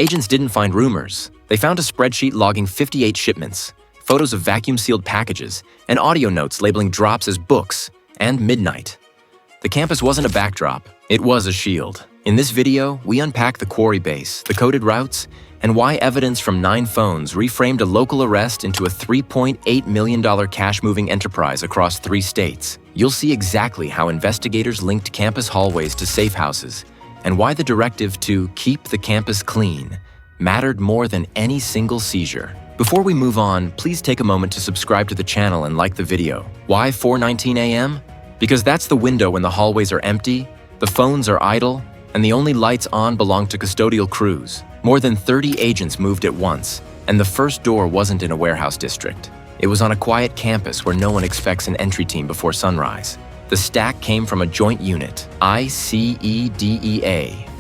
Agents didn't find rumors. They found a spreadsheet logging 58 shipments, photos of vacuum-sealed packages, and audio notes labeling drops as books and midnight. The campus wasn't a backdrop, it was a shield. In this video, we unpack the quarry base, the coded routes, and why evidence from 9 phones reframed a local arrest into a $3.8 million cash-moving enterprise across 3 states. You'll see exactly how investigators linked campus hallways to safe houses, and why the directive to keep the campus clean mattered more than any single seizure. Before we move on, please take a moment to subscribe to the channel and like the video. Why 4:19 a.m.? Because that's the window when the hallways are empty, the phones are idle, and the only lights on belong to custodial crews. More than 30 agents moved at once, and the first door wasn't in a warehouse district. It was on a quiet campus where no one expects an entry team before sunrise. The stack came from a joint unit, ICE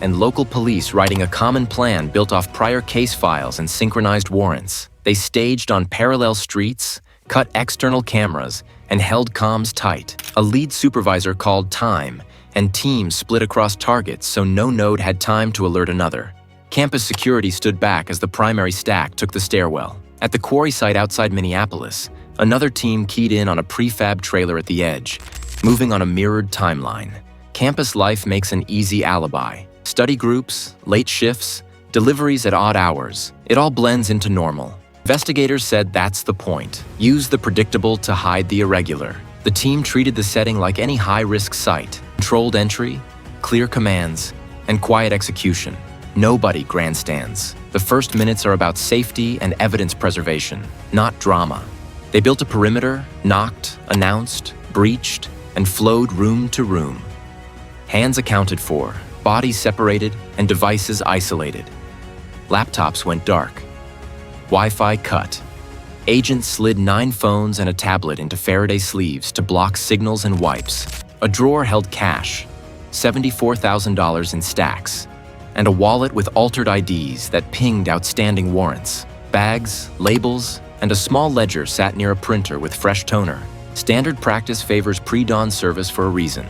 and local police writing a common plan built off prior case files and synchronized warrants. They staged on parallel streets, cut external cameras, and held comms tight. A lead supervisor called time, and teams split across targets so no node had time to alert another. Campus security stood back as the primary stack took the stairwell. At the quarry site outside Minneapolis, another team keyed in on a prefab trailer at the edge, moving on a mirrored timeline. Campus life makes an easy alibi. Study groups, late shifts, deliveries at odd hours. It all blends into normal. Investigators said that's the point. Use the predictable to hide the irregular. The team treated the setting like any high-risk site. Controlled entry, clear commands, and quiet execution. Nobody grandstands. The first minutes are about safety and evidence preservation, not drama. They built a perimeter, knocked, announced, breached, and flowed room to room. Hands accounted for, bodies separated, and devices isolated. Laptops went dark. Wi-Fi cut. Agents slid 9 phones and a tablet into Faraday sleeves to block signals and wipes. A drawer held cash, $74,000 in stacks, and a wallet with altered IDs that pinged outstanding warrants. Bags, labels, and a small ledger sat near a printer with fresh toner. Standard practice favors pre-dawn service for a reason.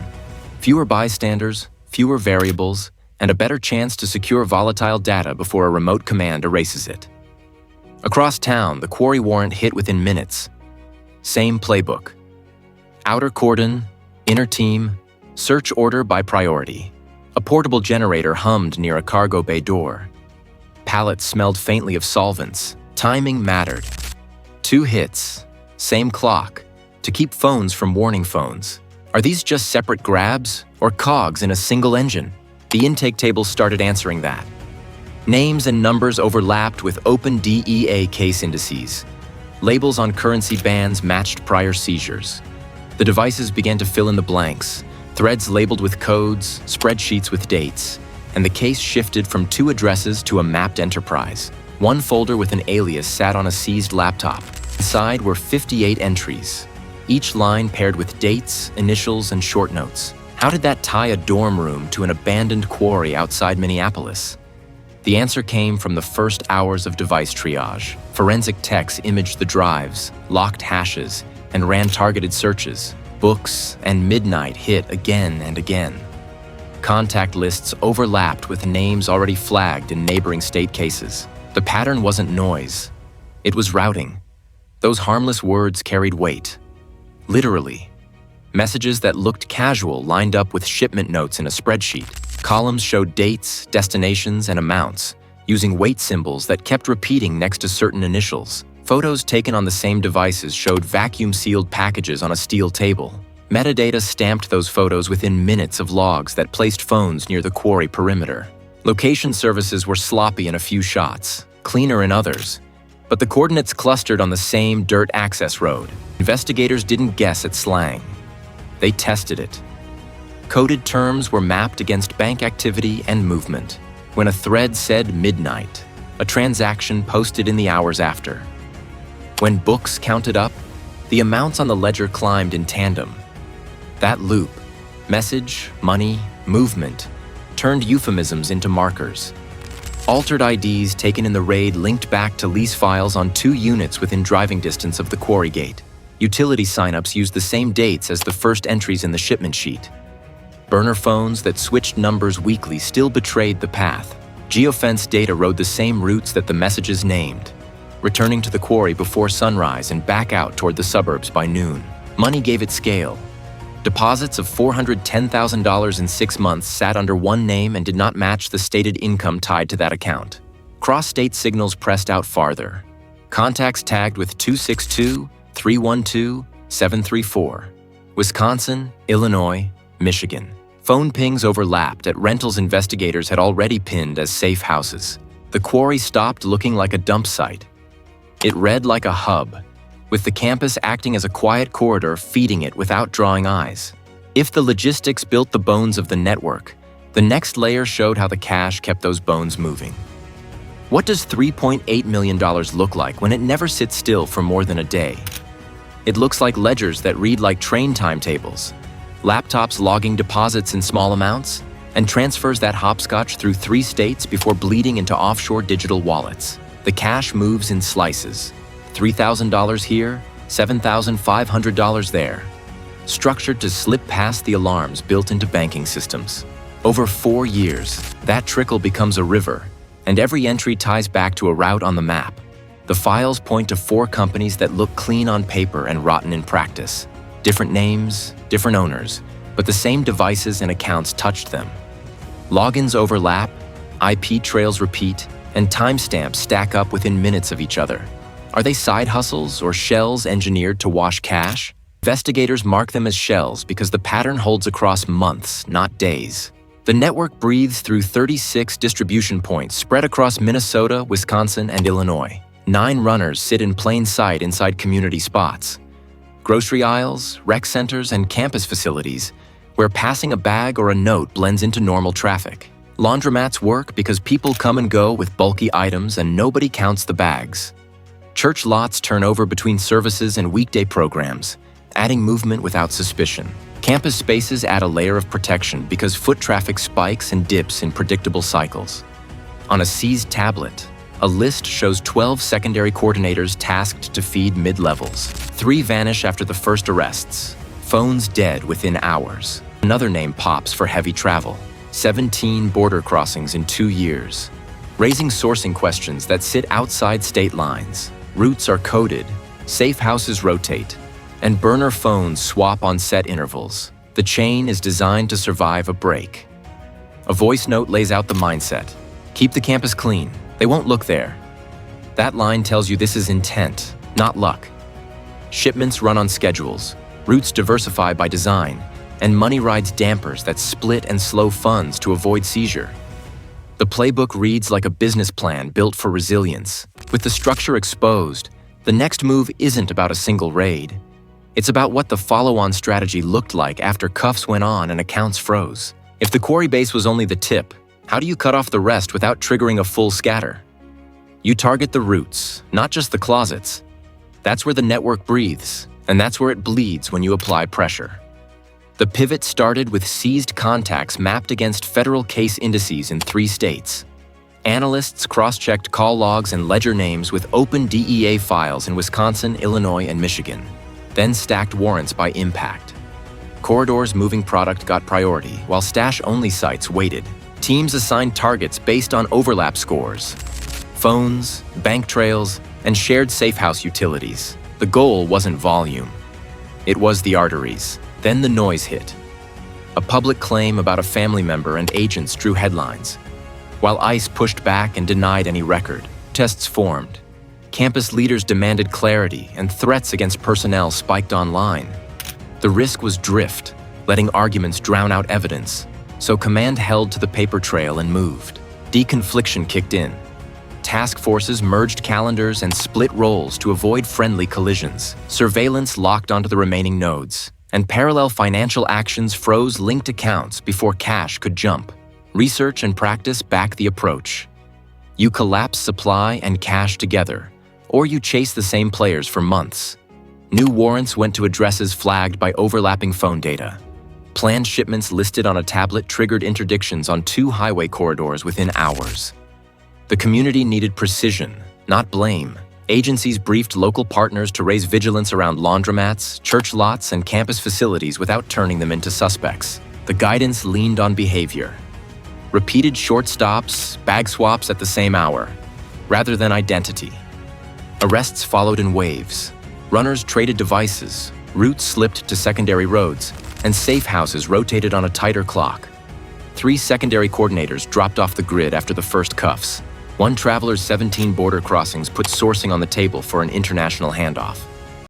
Fewer bystanders, fewer variables, and a better chance to secure volatile data before a remote command erases it. Across town, the quarry warrant hit within minutes. Same playbook. Outer cordon, inner team, search order by priority. A portable generator hummed near a cargo bay door. Pallets smelled faintly of solvents. Timing mattered. 2 hits, same clock, to keep phones from warning phones. Are these just separate grabs or cogs in a single engine? The intake tables started answering that. Names and numbers overlapped with open DEA case indices. Labels on currency bands matched prior seizures. The devices began to fill in the blanks, threads labeled with codes, spreadsheets with dates, and the case shifted from 2 addresses to a mapped enterprise. 1 folder with an alias sat on a seized laptop. Inside were 58 entries, each line paired with dates, initials, and short notes. How did that tie a dorm room to an abandoned quarry outside Minneapolis? The answer came from the first hours of device triage. Forensic techs imaged the drives, locked hashes, and ran targeted searches. Books and midnight hit again and again. Contact lists overlapped with names already flagged in neighboring state cases. The pattern wasn't noise. It was routing. Those harmless words carried weight. Literally. Messages that looked casual lined up with shipment notes in a spreadsheet. Columns showed dates, destinations, and amounts, using weight symbols that kept repeating next to certain initials. Photos taken on the same devices showed vacuum-sealed packages on a steel table. Metadata stamped those photos within minutes of logs that placed phones near the quarry perimeter. Location services were sloppy in a few shots, cleaner in others, but the coordinates clustered on the same dirt access road. Investigators didn't guess at slang. They tested it. Coded terms were mapped against bank activity and movement. When a thread said midnight, a transaction posted in the hours after. When books counted up, the amounts on the ledger climbed in tandem. That loop, message, money, movement, turned euphemisms into markers. Altered IDs taken in the raid linked back to lease files on 2 units within driving distance of the quarry gate. Utility signups used the same dates as the first entries in the shipment sheet. Burner phones that switched numbers weekly still betrayed the path. Geofence data rode the same routes that the messages named, returning to the quarry before sunrise and back out toward the suburbs by noon. Money gave it scale. Deposits of $410,000 in 6 months sat under one name and did not match the stated income tied to that account. Cross-state signals pressed out farther. Contacts tagged with 262, 312, 734. Wisconsin, Illinois, Michigan. Phone pings overlapped at rentals investigators had already pinned as safe houses. The quarry stopped looking like a dump site. It read like a hub, with the campus acting as a quiet corridor feeding it without drawing eyes. If the logistics built the bones of the network, the next layer showed how the cash kept those bones moving. What does $3.8 million look like when it never sits still for more than a day? It looks like ledgers that read like train timetables, laptops logging deposits in small amounts, and transfers that hopscotch through 3 states before bleeding into offshore digital wallets. The cash moves in slices. $3,000 here, $7,500 there. Structured to slip past the alarms built into banking systems. Over 4 years, that trickle becomes a river, and every entry ties back to a route on the map. The files point to 4 companies that look clean on paper and rotten in practice. Different names, different owners, but the same devices and accounts touched them. Logins overlap, IP trails repeat, and timestamps stack up within minutes of each other. Are they side hustles or shells engineered to wash cash? Investigators mark them as shells because the pattern holds across months, not days. The network breathes through 36 distribution points spread across Minnesota, Wisconsin, and Illinois. 9 runners sit in plain sight inside community spots. Grocery aisles, rec centers, and campus facilities where passing a bag or a note blends into normal traffic. Laundromats work because people come and go with bulky items and nobody counts the bags. Church lots turn over between services and weekday programs, adding movement without suspicion. Campus spaces add a layer of protection because foot traffic spikes and dips in predictable cycles. On a seized tablet, a list shows 12 secondary coordinators tasked to feed mid-levels. 3 vanish after the first arrests. Phones dead within hours. Another name pops for heavy travel. 17 border crossings in 2 years, raising sourcing questions that sit outside state lines. Routes are coded, safe houses rotate, and burner phones swap on set intervals. The chain is designed to survive a break. A voice note lays out the mindset. Keep the campus clean. They won't look there. That line tells you this is intent, not luck. Shipments run on schedules, routes diversify by design, and money rides dampers that split and slow funds to avoid seizure. The playbook reads like a business plan built for resilience. With the structure exposed, the next move isn't about a single raid. It's about what the follow-on strategy looked like after cuffs went on and accounts froze. If the quarry base was only the tip, how do you cut off the rest without triggering a full scatter? You target the roots, not just the closets. That's where the network breathes, and that's where it bleeds when you apply pressure. The pivot started with seized contacts mapped against federal case indices in 3 states. Analysts cross-checked call logs and ledger names with open DEA files in Wisconsin, Illinois, and Michigan, then stacked warrants by impact. Corridors moving product got priority, while stash-only sites waited. Teams assigned targets based on overlap scores, phones, bank trails, and shared safehouse utilities. The goal wasn't volume. It was the arteries. Then the noise hit. A public claim about a family member and agents drew headlines. While ICE pushed back and denied any record, tests formed. Campus leaders demanded clarity, and threats against personnel spiked online. The risk was drift, letting arguments drown out evidence, so command held to the paper trail and moved. Deconfliction kicked in. Task forces merged calendars and split roles to avoid friendly collisions. Surveillance locked onto the remaining nodes, and parallel financial actions froze linked accounts before cash could jump. Research and practice back the approach. You collapse supply and cash together, or you chase the same players for months. New warrants went to addresses flagged by overlapping phone data. Planned shipments listed on a tablet triggered interdictions on 2 highway corridors within hours. The community needed precision, not blame. Agencies briefed local partners to raise vigilance around laundromats, church lots, and campus facilities without turning them into suspects. The guidance leaned on behavior. Repeated short stops, bag swaps at the same hour, rather than identity. Arrests followed in waves. Runners traded devices, routes slipped to secondary roads, and safe houses rotated on a tighter clock. 3 secondary coordinators dropped off the grid after the first cuffs. One traveler's 17 border crossings put sourcing on the table for an international handoff.